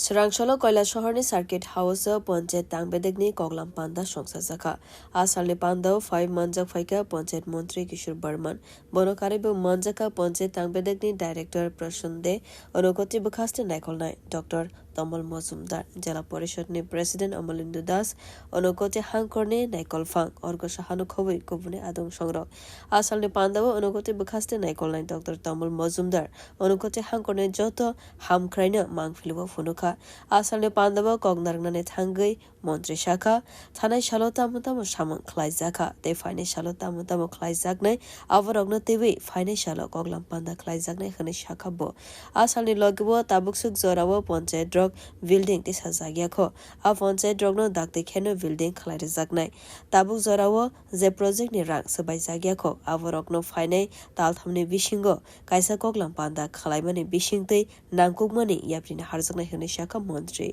Serangsolo koila shahorni circuit house panchayat tangbedekni koglam panda songsa jaka asalni panda 5 manjak phaika panchayat montri Kishore Barman bonokaribu manjakha panchayat tangbedekni director prashande onokoti bukhaste naikolnai Dr. Tamal Mazumdar jela porishadni president Amalindu Das onokoti hangkorne naikolfang orgo sahanu khoboi kubune adong songrok asalni panda onokoti bukhaste naikolnai Dr. Tamal Mazumdar onokoti hangkorne joto hamkraina mangfilibo funuka asalni pandaba kognarnane thangai montri shakha thanai shalota mutamo samang khlaijaka te faine shalota mutamo khlaijaknai aborogna tebi faine shalo koglam panda khlaijaknai khane shakha bo asalni logibo tabuksuk jorawo panchayat drog building ti sajagyakho a panchayat drogno dakte kheno building khlaijaknai tabuk jorawo je project ni rang sabai jagyakho aborogno faine talthamni bisingo kaisa koglam panda khlaimani bisingtei nangkukmani yaprini harjaknai khane shakha মন্ত্রী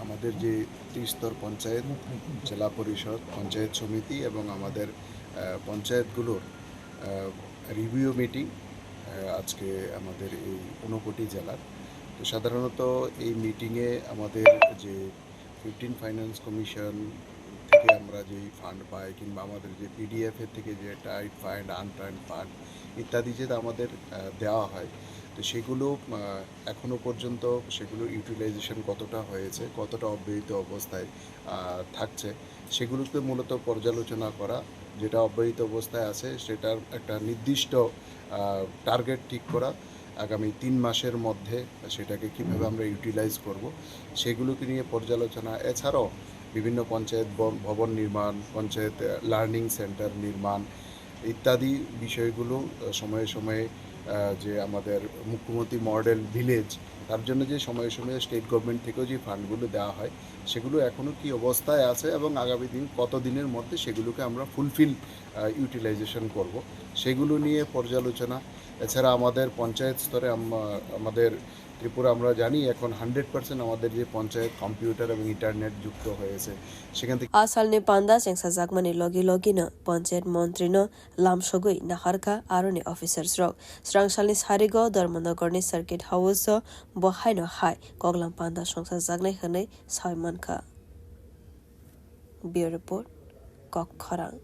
আমাদের যে ত্রিস্তর পঞ্চায়েত জেলা পরিষদ পঞ্চায়েত সমিতি এবং আমাদের পঞ্চায়েতগুলোর review meeting আজকে আমাদের এই 59টি জেলার তো সাধারণত এই মিটিংয়ে আমাদের যে 15 ফাইন্যান্স কমিশন থেকে আমরা যেই ফান্ড পাই কিংবা আমাদের যে পিডিএফের থেকে যে টাইট ফান্ড আনটাইড ফান্ড ইত্যাদি যে আমাদের দেওয়া হয় তো সেগুলো এখনও পর্যন্ত সেগুলোর ইউটিলাইজেশন কতটা হয়েছে কতটা অব্যাহত অবস্থায় থাকছে সেগুলোতে মূলত পর্যালোচনা করা যেটা অব্যাহত অবস্থায় আছে সেটার একটা নির্দিষ্ট টার্গেট ঠিক করা আগামী 3 মাসের মধ্যে সেটাকে কীভাবে আমরা ইউটিলাইজ করব সেগুলোকে নিয়ে পর্যালোচনা এছাড়াও বিভিন্ন পঞ্চায়েত ভবন নির্মাণ পঞ্চায়েত লার্নিং সেন্টার নির্মাণ ইত্যাদি বিষয়গুলো সময়ে সময়ে যে আমাদের মুখ্যমন্ত্রী মডেল ভিলেজ তার জন্য যে সময়ে সময়ে স্টেট গভর্নমেন্ট থেকেও যে ফান্ডগুলো দেওয়া হয় সেগুলো এখনও কী অবস্থায় আছে এবং আগামী দিন কত দিনের মধ্যে সেগুলোকে আমরা ফুলফিল ইউটিলাইজেশন করব সেগুলো নিয়ে পর্যালোচনা এছাড়া আমাদের পঞ্চায়েত স্তরে আমাদের ত্রিপুরা আমরা জানি এখন 100% আমাদের যে পঞ্চায়েত কম্পিউটার এবং ইন্টারনেট যুক্ত হয়েছে সেখান থেকে asalni panda sengsa jakmani logi no panchayat montri no lamsogoi naharka aroni officers rok srangsalni sarigo dharmanagorni circuit house bohai no hai koglam panda songsa jaknai hanai saimanka bureau report kok khorang